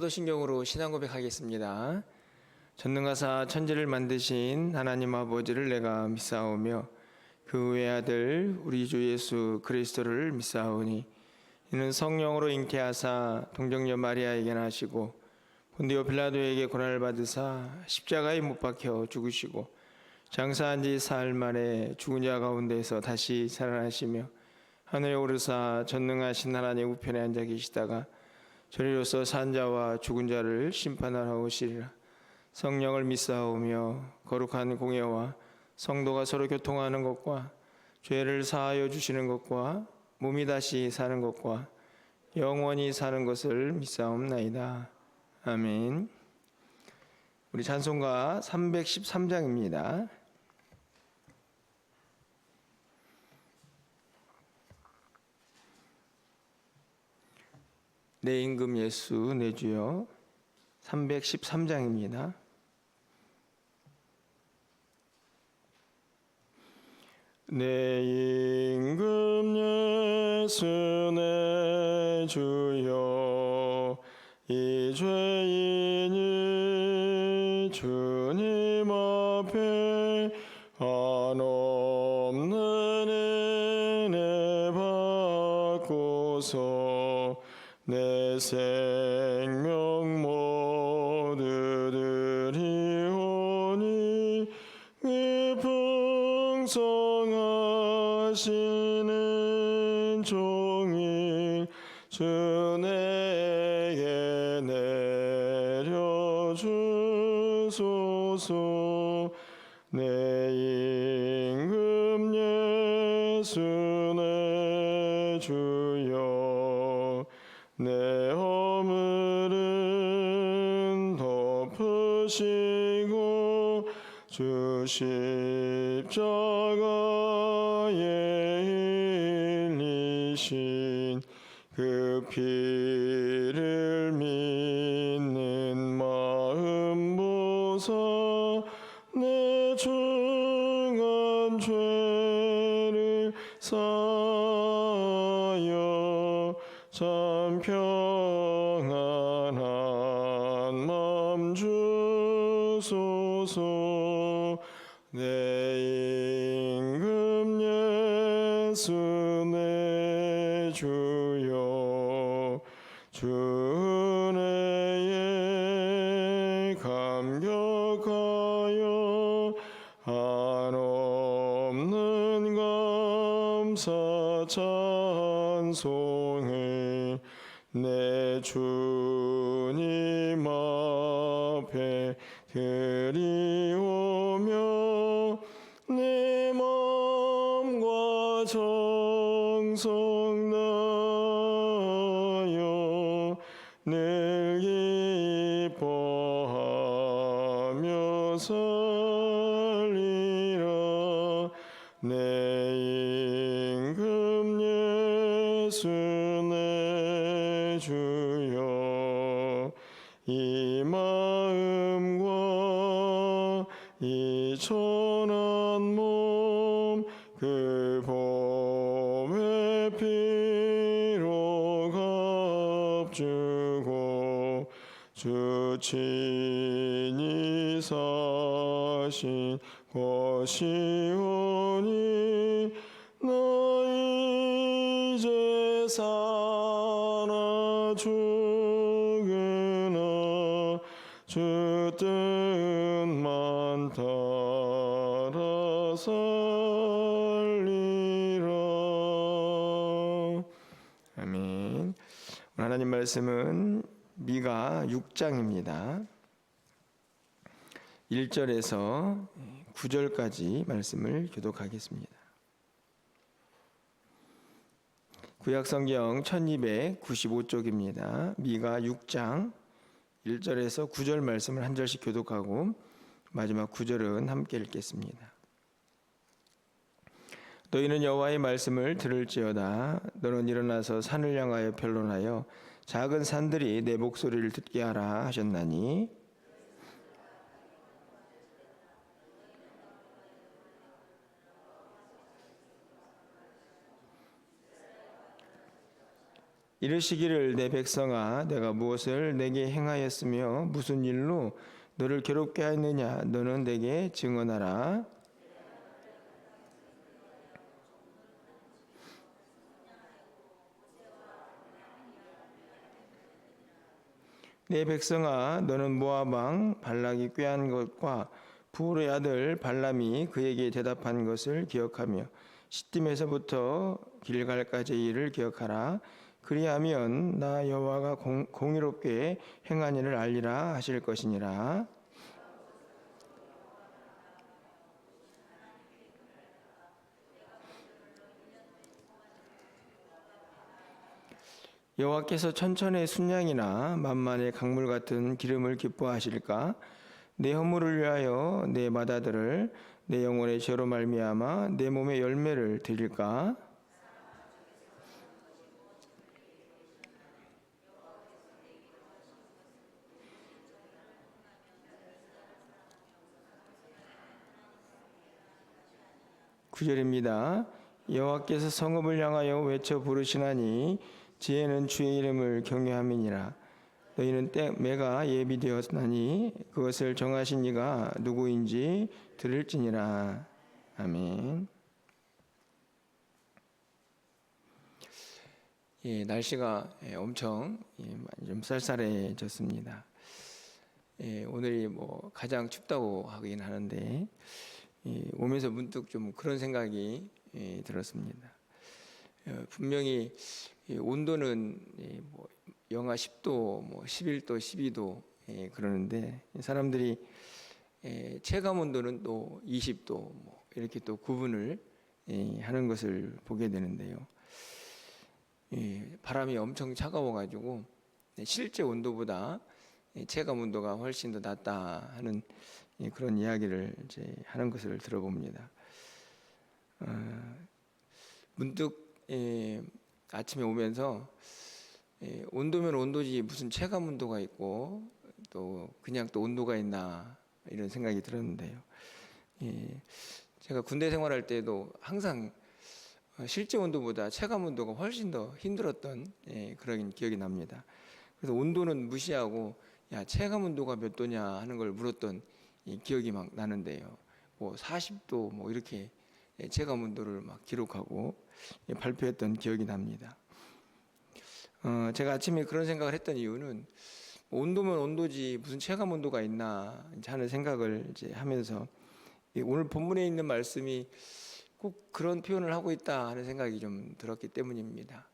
사도신경으로 신앙 고백하겠습니다. 전능하사 천지를 만드신 하나님 아버지를 내가 믿사오며 그 외아들 우리 주 예수 그리스도를 믿사오니 이는 성령으로 잉태하사 동정녀 마리아에게 나시고 본디오 빌라도에게 고난을 받으사 십자가에 못 박혀 죽으시고 장사한 지 사흘 만에 죽은 자 가운데서 다시 살아나시며 하늘에 오르사 전능하신 하나님 우편에 앉아 계시다가 저리로서 산 자와 죽은 자를 심판하러 오시리라. 성령을 믿사오며 거룩한 공예와 성도가 서로 교통하는 것과 죄를 사하여 주시는 것과 몸이 다시 사는 것과 영원히 사는 것을 믿사옵나이다. 아멘. 우리 찬송가 313장입니다. 내 임금 예수 내 주여 313장입니다. 내 임금 예수 내 주여 이 죄인이 주님 앞에 한없는 은혜 받고서 내 생명 모두 드리오니 그 풍성하시는 종이 주 내게 내려주소서. 내 임금 예수 내 주여 내 허물은 덮으시고 주 십자가에 흘리신 그 피를 믿는 마음 보사 내 중한 죄를 사하여 참 평안한 마음 주소서. 내 임금 예수 내 주여 주 은혜에 감격하여 한없는 감사 찬송을 내 주님 앞에 드리오며 내 마음과 정성 다하여 늘 기뻐하며 살리라. 내 임금 예수 내 주여 이 마음과 이 천한 몸 그 보배 피로 값주고 주 친히 사신 것이오니 나 이제 사나 죽으나 주 뜻만 따라 살리라. 아멘. 하나님 말씀은 미가 6장입니다. 1절에서 9절까지 말씀을 교독하겠습니다. 구약성경 1295쪽입니다. 미가 6장 1절에서 9절 말씀을 한 절씩 교독하고 마지막 9절은 함께 읽겠습니다. 너희는 여호와의 말씀을 들을지어다. 너는 일어나서 산을 향하여 변론하여 작은 산들이 내 목소리를 듣게 하라 하셨나니 이르시기를 내 백성아 내가 무엇을 내게 행하였으며 무슨 일로 너를 괴롭게 하였느냐 너는 내게 증언하라. 내 백성아 너는 모압 왕 발락이 꾀한 것과 부올의 아들 발람이 그에게 대답한 것을 기억하며 시딤에서부터 길갈까지의 일을 기억하라. 그리하면 나 여호와가 공의롭게 행한 일을 알리라 하실 것이니라. 여호와께서 천천의 순양이나 만만의 강물 같은 기름을 기뻐하실까? 내 허물을 위하여 내 맏아들을 내 영혼의 죄로 말미암아 내 몸의 열매를 드릴까? 구절입니다. 여호와께서 성읍을 향하여 외쳐 부르시나니 지혜는 주의 이름을 경외함이니라. 너희는 때매가 예비되었나니 그것을 정하신 이가 누구인지 들을지니라. 아멘. 날씨가 엄청 좀 쌀쌀해졌습니다. 오늘이 가장 춥다고 하긴 하는데 오면서 문득 좀 그런 생각이 들었습니다. 분명히 온도는 영하 10도, 11도, 12도 그러는데 사람들이 체감 온도는 또 20도 이렇게 또 구분을 하는 것을 보게 되는데요. 바람이 엄청 차가워가지고 실제 온도보다 체감 온도가 훨씬 더 낮다 하는 그런 이야기를 이제 하는 것을 들어봅니다. 문득 아침에 오면서 온도면 온도지 무슨 체감 온도가 있고 또 그냥 또 온도가 있나 이런 생각이 들었는데요. 제가 군대 생활할 때도 항상 실제 온도보다 체감 온도가 훨씬 더 힘들었던 그런 기억이 납니다. 그래서 온도는 무시하고 야 체감 온도가 몇 도냐 하는 걸 물었던 기억이 막 나는데요. 40도 이렇게 체감 온도를 막 기록하고 발표했던 기억이 납니다. 제가 아침에 그런 생각을 했던 이유는 온도면 온도지 무슨 체감 온도가 있나 하는 생각을 이제 하면서 오늘 본문에 있는 말씀이 꼭 그런 표현을 하고 있다 하는 생각이 좀 들었기 때문입니다.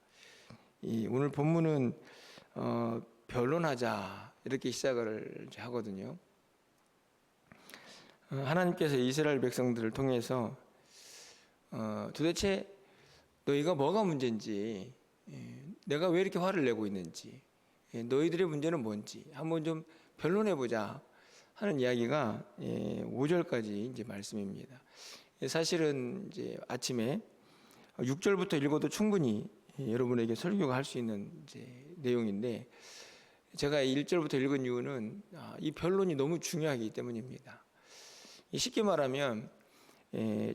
오늘 본문은 변론하자 이렇게 시작을 하거든요. 하나님께서 이스라엘 백성들을 통해서 도대체 너희가 뭐가 문제인지, 내가 왜 이렇게 화를 내고 있는지, 너희들의 문제는 뭔지 한번 좀 변론해보자 하는 이야기가 5절까지 이제 말씀입니다. 사실은 이제 아침에 6절부터 읽어도 충분히 여러분에게 설교가 할 수 있는 이제 내용인데 제가 1절부터 읽은 이유는 이 변론이 너무 중요하기 때문입니다. 쉽게 말하면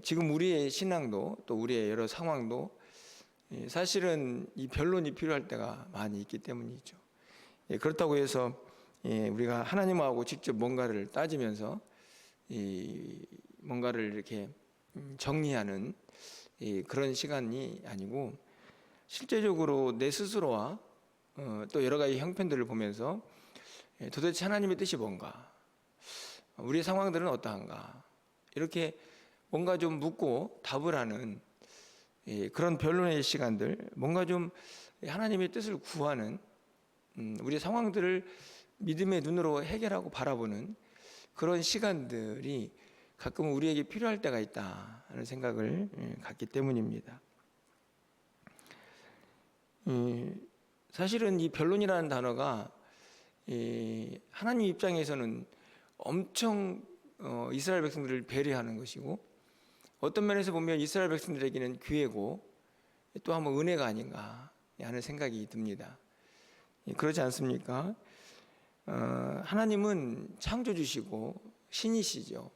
지금 우리의 신앙도 또 우리의 여러 상황도 사실은 이 변론이 필요할 때가 많이 있기 때문이죠. 그렇다고 해서 우리가 하나님하고 직접 뭔가를 따지면서 뭔가를 이렇게 정리하는 그런 시간이 아니고 실제적으로 내 스스로와 또 여러 가지 형편들을 보면서 도대체 하나님의 뜻이 뭔가, 우리의 상황들은 어떠한가 이렇게 뭔가 좀 묻고 답을 하는 그런 변론의 시간들, 뭔가 좀 하나님의 뜻을 구하는 우리의 상황들을 믿음의 눈으로 해결하고 바라보는 그런 시간들이 가끔 우리에게 필요할 때가 있다 하는 생각을 갖기 때문입니다. 사실은 이 변론이라는 단어가 하나님 입장에서는 엄청 이스라엘 백성들을 배려하는 것이고 어떤 면에서 보면 이스라엘 백성들에게는 기회고 또 한번 은혜가 아닌가 하는 생각이 듭니다. 그렇지 않습니까? 하나님은 창조주시고 신이시죠.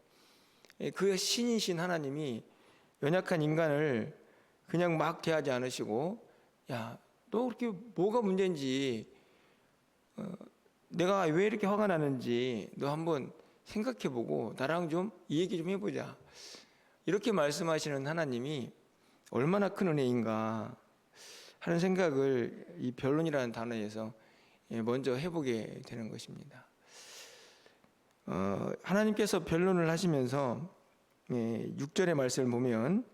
그 신이신 하나님이 연약한 인간을 그냥 막 대하지 않으시고 야 너 그렇게 뭐가 문제인지, 내가 왜 이렇게 화가 나는지 너 한번 생각해보고 나랑 좀 이 얘기 좀 해보자. 이렇게 말씀하시는 하나님이 얼마나 큰 은혜인가 하는 생각을 이 변론이라는 단어에서 먼저 해보게 되는 것입니다. 하나님께서 변론을 하시면서 6절의 말씀을 보면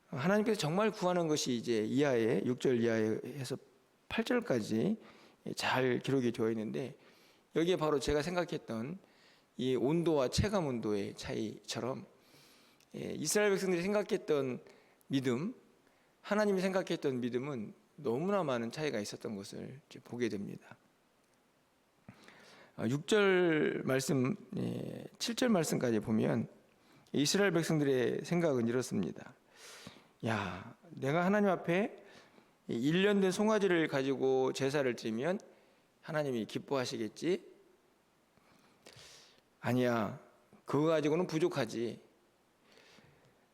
하나님께서 정말 구하는 것이 이제 이하에 6절 이하에서 8절까지 잘 기록이 되어 있는데, 여기에 바로 제가 생각했던 이 온도와 체감 온도의 차이처럼 이스라엘 백성들이 생각했던 믿음, 하나님이 생각했던 믿음은 너무나 많은 차이가 있었던 것을 보게 됩니다. 6절 말씀, 7절 말씀까지 보면 이스라엘 백성들의 생각은 이렇습니다. 야, 내가 하나님 앞에 1년 된 송아지를 가지고 제사를 드리면 하나님이 기뻐하시겠지? 아니야, 그거 가지고는 부족하지.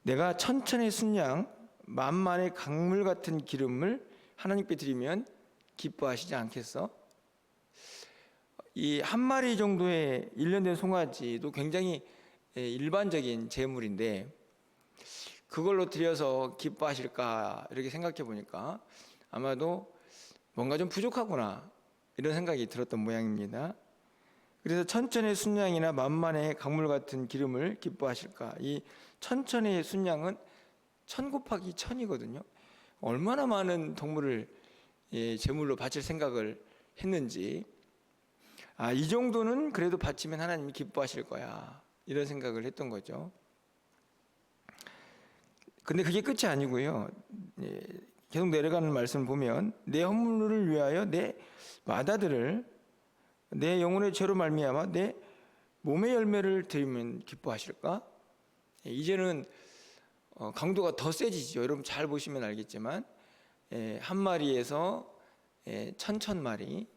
내가 천천의 순양, 만만의 강물 같은 기름을 하나님께 드리면 기뻐하시지 않겠어? 이 한 마리 정도의 1년 된 송아지도 굉장히 일반적인 제물인데 그걸로 드려서 기뻐하실까 이렇게 생각해 보니까 아마도 뭔가 좀 부족하구나 이런 생각이 들었던 모양입니다. 그래서 천천의 순양이나 만만의 강물 같은 기름을 기뻐하실까. 이 천천의 순양은 1000 곱하기 1000이거든요. 얼마나 많은 동물을 제물로 바칠 생각을 했는지, 이 정도는 그래도 바치면 하나님이 기뻐하실 거야 이런 생각을 했던 거죠. 근데 그게 끝이 아니고요. 계속 내려가는 말씀을 보면 내 허물을 위하여 내 마다들을 내 영혼의 죄로 말미암아 내 몸의 열매를 드리면 기뻐하실까? 이제는 강도가 더 세지죠. 여러분 잘 보시면 알겠지만 한 마리에서 1000마리,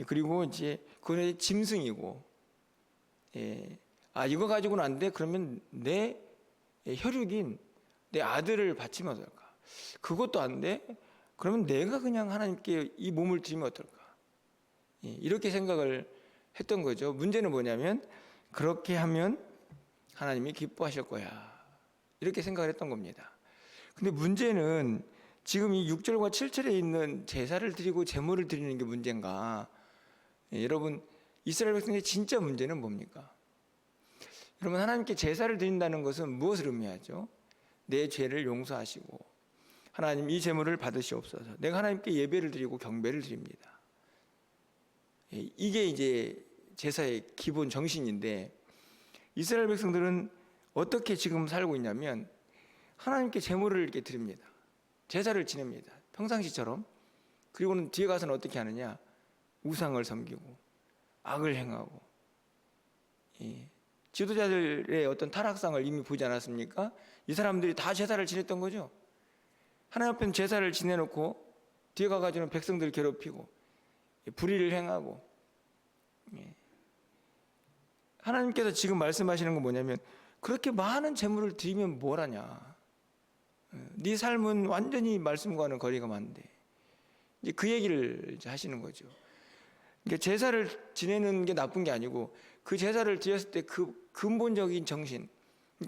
그리고 이제 그건 짐승이고, 이거 가지고는 안 돼. 그러면 내 혈육인 내 아들을 바치면 어떨까? 그것도 안 돼. 그러면 내가 그냥 하나님께 이 몸을 드리면 어떨까? 이렇게 생각을 했던 거죠. 문제는 뭐냐면 그렇게 하면 하나님이 기뻐하실 거야 이렇게 생각을 했던 겁니다. 근데 문제는 지금 이 6절과 7절에 있는 제사를 드리고 제물을 드리는 게 문제인가? 여러분, 이스라엘 백성의 진짜 문제는 뭡니까? 여러분, 하나님께 제사를 드린다는 것은 무엇을 의미하죠? 내 죄를 용서하시고 하나님 이 제물을 받으시옵소서. 내가 하나님께 예배를 드리고 경배를 드립니다. 이게 이제 제사의 기본 정신인데, 이스라엘 백성들은 어떻게 지금 살고 있냐면 하나님께 제물을 이렇게 드립니다. 제사를 지냅니다. 평상시처럼. 그리고는 뒤에 가서는 어떻게 하느냐? 우상을 섬기고 악을 행하고. 지도자들의 어떤 타락상을 이미 보지 않았습니까? 이 사람들이 다 제사를 지냈던 거죠. 하나님 앞에 제사를 지내놓고 뒤에 가가지고는 백성들을 괴롭히고 불의를 행하고. 하나님께서 지금 말씀하시는 건 뭐냐면 그렇게 많은 제물을 드리면 뭘 하냐? 네 삶은 완전히 말씀과는 거리가 많은데, 이제 그 얘기를 이제 하시는 거죠. 그러니까 제사를 지내는 게 나쁜 게 아니고 그 제사를 드렸을 때 그 근본적인 정신,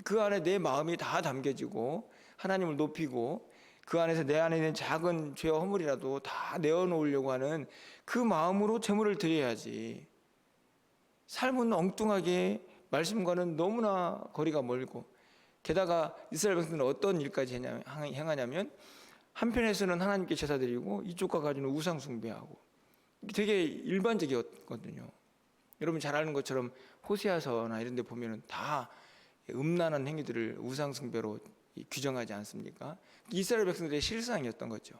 그 안에 내 마음이 다 담겨지고 하나님을 높이고 그 안에서 내 안에 있는 작은 죄와 허물이라도 다 내어놓으려고 하는 그 마음으로 제물을 드려야지. 삶은 엉뚱하게 말씀과는 너무나 거리가 멀고, 게다가 이스라엘 백성들은 어떤 일까지 행하냐면 한편에서는 하나님께 제사 드리고 이쪽 가가지고는 우상 숭배하고, 되게 일반적이었거든요. 여러분 잘 아는 것처럼 호세아서나 이런 데 보면은 다 음란한 행위들을 우상 숭배로 규정하지 않습니까? 이스라엘 백성들의 실상이었던 거죠.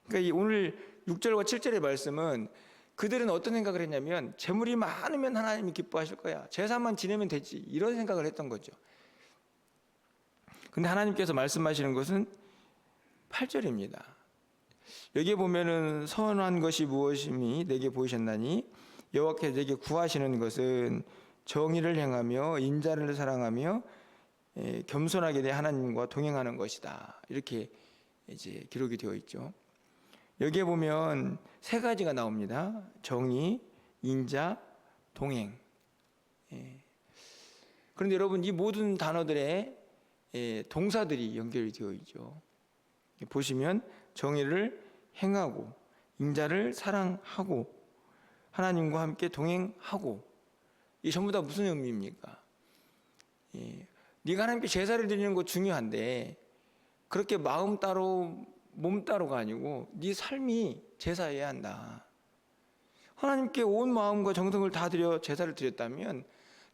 그러니까 오늘 6절과 7절의 말씀은 그들은 어떤 생각을 했냐면 재물이 많으면 하나님이 기뻐하실 거야, 제사만 지내면 되지, 이런 생각을 했던 거죠. 근데 하나님께서 말씀하시는 것은 8절입니다. 여기에 보면은 선한 것이 무엇임이 내게 보이셨나니 여호와께서 내게 구하시는 것은 정의를 행하며 인자를 사랑하며 겸손하게 내 하나님과 동행하는 것이다. 이렇게 이제 기록이 되어 있죠. 여기에 보면 세 가지가 나옵니다. 정의, 인자, 동행. 그런데 여러분, 이 모든 단어들의 동사들이 연결이 되어 있죠. 보시면 정의를 행하고, 인자를 사랑하고, 하나님과 함께 동행하고, 이 전부 다 무슨 의미입니까? 네가 하나님께 제사를 드리는 거 중요한데 그렇게 마음 따로 몸 따로가 아니고 네 삶이 제사여야 한다. 하나님께 온 마음과 정성을 다 드려 제사를 드렸다면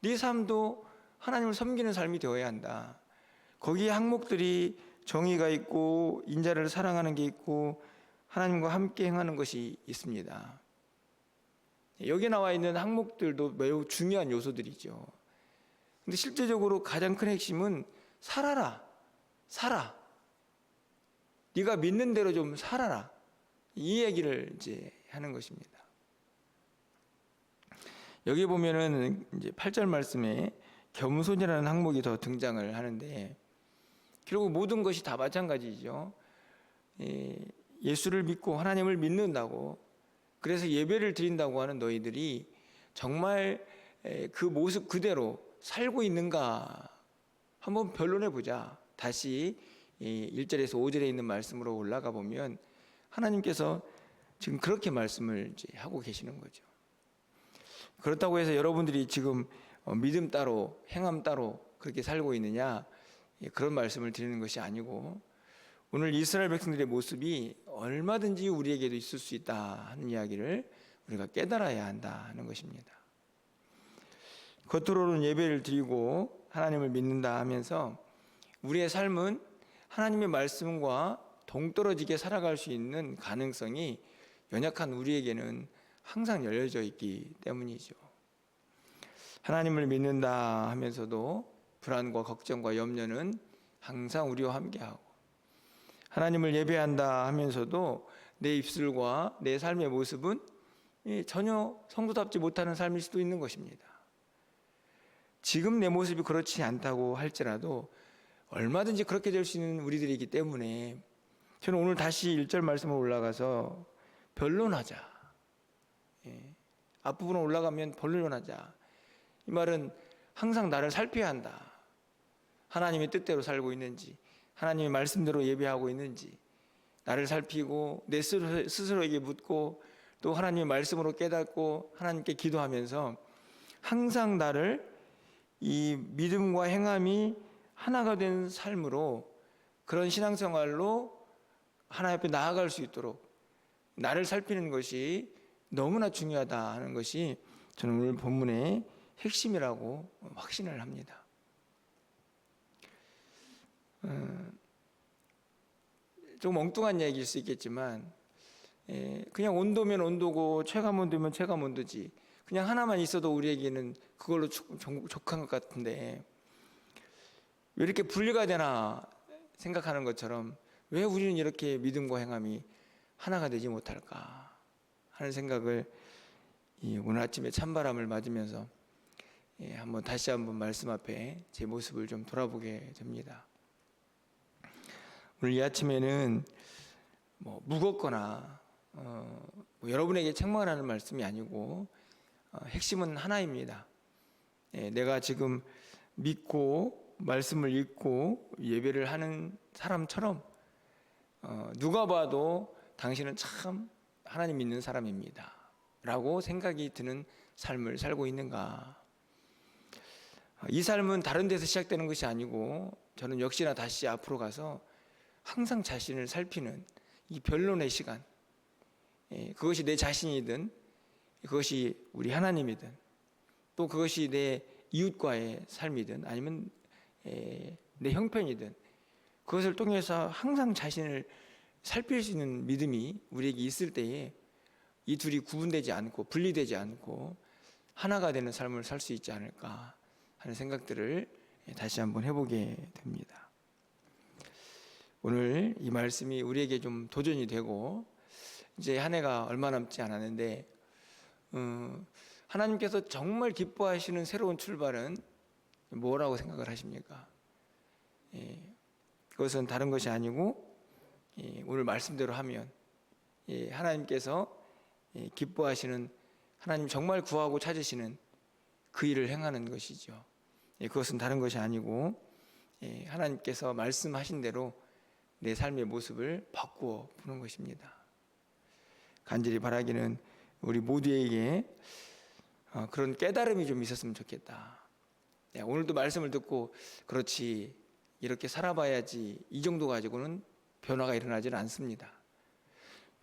네 삶도 하나님을 섬기는 삶이 되어야 한다. 거기에 항목들이 정의가 있고 인자를 사랑하는 게 있고 하나님과 함께 행하는 것이 있습니다. 여기 나와 있는 항목들도 매우 중요한 요소들이죠. 근데 실제적으로 가장 큰 핵심은 살아라. 네가 믿는 대로 좀 살아라. 이 얘기를 이제 하는 것입니다. 여기 보면은 이제 8절 말씀에 겸손이라는 항목이 더 등장을 하는데, 결국 모든 것이 다 마찬가지죠. 예수를 믿고 하나님을 믿는다고, 그래서 예배를 드린다고 하는 너희들이 정말 그 모습 그대로 살고 있는가 한번 변론해 보자. 다시 1절에서 5절에 있는 말씀으로 올라가 보면 하나님께서 지금 그렇게 말씀을 이제 하고 계시는 거죠. 그렇다고 해서 여러분들이 지금 믿음 따로 행함 따로 그렇게 살고 있느냐, 그런 말씀을 드리는 것이 아니고, 오늘 이스라엘 백성들의 모습이 얼마든지 우리에게도 있을 수 있다 하는 이야기를 우리가 깨달아야 한다 하는 것입니다. 겉으로는 예배를 드리고 하나님을 믿는다 하면서 우리의 삶은 하나님의 말씀과 동떨어지게 살아갈 수 있는 가능성이 연약한 우리에게는 항상 열려져 있기 때문이죠. 하나님을 믿는다 하면서도 불안과 걱정과 염려는 항상 우리와 함께하고, 하나님을 예배한다 하면서도 내 입술과 내 삶의 모습은 전혀 성도답지 못하는 삶일 수도 있는 것입니다. 지금 내 모습이 그렇지 않다고 할지라도 얼마든지 그렇게 될 수 있는 우리들이기 때문에 저는 오늘 다시 1절 말씀으로 올라가서 변론하자. 앞부분으로 올라가면 변론하자. 이 말은 항상 나를 살펴야 한다. 하나님의 뜻대로 살고 있는지, 하나님의 말씀대로 예배하고 있는지 나를 살피고 내 스스로에게 묻고 또 하나님의 말씀으로 깨닫고 하나님께 기도하면서 항상 나를 이 믿음과 행함이 하나가 된 삶으로, 그런 신앙생활로 하나님 앞에 나아갈 수 있도록 나를 살피는 것이 너무나 중요하다 하는 것이 저는 오늘 본문의 핵심이라고 확신을 합니다. 좀 엉뚱한 얘기일 수 있겠지만 그냥 온도면 온도고 체감 온도면 체감 온도지, 그냥 하나만 있어도 우리에게는 그걸로 족한 것 같은데 왜 이렇게 분리가 되나 생각하는 것처럼 왜 우리는 이렇게 믿음과 행함이 하나가 되지 못할까 하는 생각을 오늘 아침에 찬바람을 맞으면서 다시 한번 말씀 앞에 제 모습을 좀 돌아보게 됩니다. 오늘 이 아침에는 무겁거나 여러분에게 책망하는 말씀이 아니고 핵심은 하나입니다. 내가 지금 믿고 말씀을 읽고 예배를 하는 사람처럼 누가 봐도 당신은 참 하나님 믿는 사람입니다 라고 생각이 드는 삶을 살고 있는가. 이 삶은 다른 데서 시작되는 것이 아니고 저는 역시나 다시 앞으로 가서 항상 자신을 살피는 이 변론의 시간, 그것이 내 자신이든 그것이 우리 하나님이든 또 그것이 내 이웃과의 삶이든 아니면 내 형편이든 그것을 통해서 항상 자신을 살필 수 있는 믿음이 우리에게 있을 때에 이 둘이 구분되지 않고 분리되지 않고 하나가 되는 삶을 살 수 있지 않을까 하는 생각들을 다시 한번 해보게 됩니다. 오늘 이 말씀이 우리에게 좀 도전이 되고, 이제 한 해가 얼마 남지 않았는데 하나님께서 정말 기뻐하시는 새로운 출발은 뭐라고 생각을 하십니까? 그것은 다른 것이 아니고 오늘 말씀대로 하면 하나님께서 기뻐하시는, 하나님 정말 구하고 찾으시는 그 일을 행하는 것이죠. 그것은 다른 것이 아니고 하나님께서 말씀하신 대로 내 삶의 모습을 바꾸어 보는 것입니다. 간절히 바라기는 우리 모두에게 그런 깨달음이 좀 있었으면 좋겠다. 오늘도 말씀을 듣고 그렇지, 이렇게 살아봐야지, 이 정도 가지고는 변화가 일어나지는 않습니다.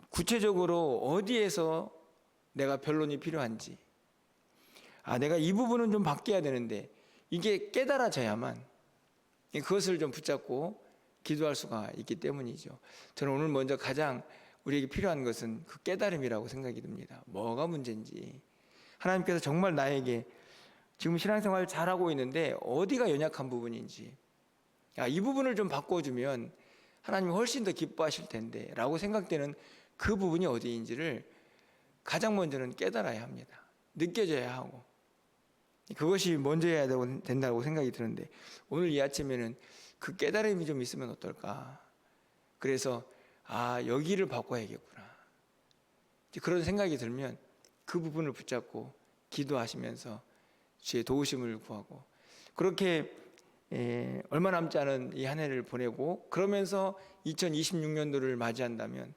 구체적으로 어디에서 내가 변론이 필요한지, 내가 이 부분은 좀 바뀌어야 되는데, 이게 깨달아져야만 그것을 좀 붙잡고 기도할 수가 있기 때문이죠. 저는 오늘 먼저 가장 우리에게 필요한 것은 그 깨달음이라고 생각이 듭니다. 뭐가 문제인지, 하나님께서 정말 나에게 지금 신앙생활 잘하고 있는데 어디가 연약한 부분인지, 이 부분을 좀 바꿔주면 하나님이 훨씬 더 기뻐하실 텐데 라고 생각되는 그 부분이 어디인지를 가장 먼저는 깨달아야 합니다. 느껴져야 하고, 그것이 먼저 해야 된다고 생각이 드는데, 오늘 이 아침에는 그 깨달음이 좀 있으면 어떨까. 그래서 여기를 바꿔야겠구나, 그런 생각이 들면 그 부분을 붙잡고 기도하시면서 주의 도우심을 구하고, 그렇게 얼마 남지 않은 이 한 해를 보내고 그러면서 2026년도를 맞이한다면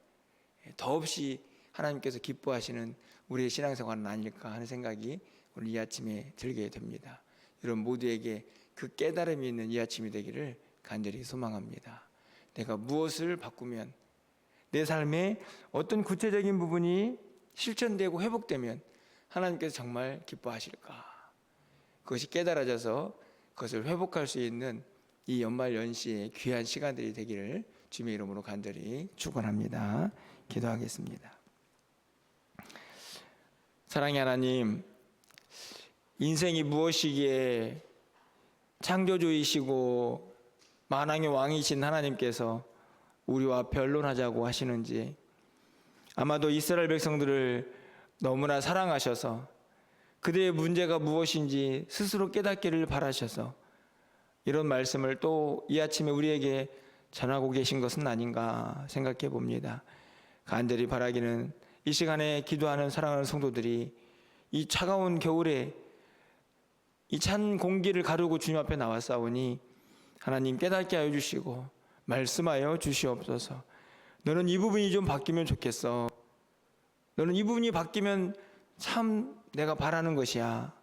더없이 하나님께서 기뻐하시는 우리의 신앙생활은 아닐까 하는 생각이 오늘 이 아침에 들게 됩니다. 여러분 모두에게 그 깨달음이 있는 이 아침이 되기를 간절히 소망합니다. 내가 무엇을 바꾸면, 내 삶에 어떤 구체적인 부분이 실천되고 회복되면 하나님께서 정말 기뻐하실까, 그것이 깨달아져서 그것을 회복할 수 있는 이 연말 연시의 귀한 시간들이 되기를 주님의 이름으로 간절히 축원합니다. 기도하겠습니다. 사랑의 하나님, 인생이 무엇이기에 창조주이시고 만왕의 왕이신 하나님께서 우리와 변론하자고 하시는지, 아마도 이스라엘 백성들을 너무나 사랑하셔서 그들의 문제가 무엇인지 스스로 깨닫기를 바라셔서 이런 말씀을 또 이 아침에 우리에게 전하고 계신 것은 아닌가 생각해 봅니다. 간절히 바라기는 이 시간에 기도하는 사랑하는 성도들이 이 차가운 겨울에 이 찬 공기를 가르고 주님 앞에 나왔사오니 하나님 깨닫게 하여 주시고 말씀하여 주시옵소서. 너는 이 부분이 좀 바뀌면 좋겠어, 너는 이 부분이 바뀌면 참 내가 바라는 것이야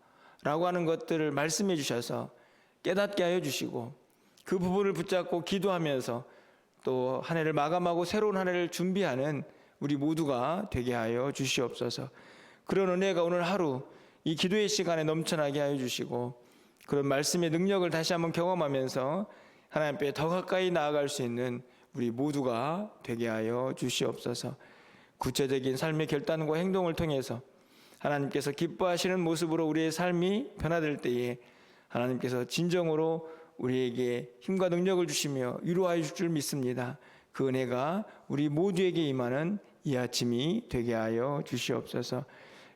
라고 하는 것들을 말씀해 주셔서 깨닫게 하여 주시고, 그 부분을 붙잡고 기도하면서 또 한 해를 마감하고 새로운 한 해를 준비하는 우리 모두가 되게 하여 주시옵소서. 그런 은혜가 오늘 하루 이 기도의 시간에 넘쳐나게 하여 주시고, 그런 말씀의 능력을 다시 한번 경험하면서 하나님 앞에 더 가까이 나아갈 수 있는 우리 모두가 되게 하여 주시옵소서. 구체적인 삶의 결단과 행동을 통해서 하나님께서 기뻐하시는 모습으로 우리의 삶이 변화될 때에 하나님께서 진정으로 우리에게 힘과 능력을 주시며 위로하여 줄 줄 믿습니다. 그 은혜가 우리 모두에게 임하는 이 아침이 되게 하여 주시옵소서.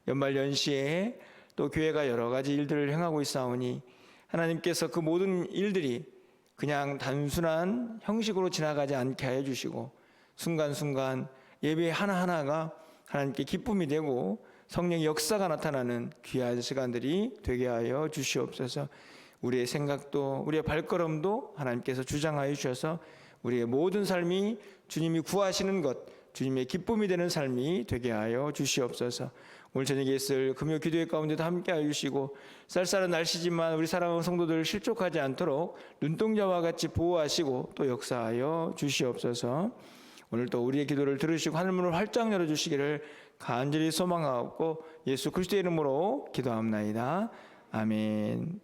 연말 연시에 또 교회가 여러 가지 일들을 행하고 있사오니 하나님께서 그 모든 일들이 그냥 단순한 형식으로 지나가지 않게 하여 주시고, 순간순간 예배 하나하나가 하나님께 기쁨이 되고 성령의 역사가 나타나는 귀한 시간들이 되게 하여 주시옵소서. 우리의 생각도 우리의 발걸음도 하나님께서 주장하여 주셔서 우리의 모든 삶이 주님이 구하시는 것, 주님의 기쁨이 되는 삶이 되게 하여 주시옵소서. 오늘 저녁에 있을 금요 기도회 가운데도 함께 하여 주시고, 쌀쌀한 날씨지만 우리 사랑하는 성도들 실족하지 않도록 눈동자와 같이 보호하시고 또 역사하여 주시옵소서. 오늘 또 우리의 기도를 들으시고 하늘문을 활짝 열어주시기를 간절히 소망하고 예수 그리스도의 이름으로 기도합나이다. 아멘.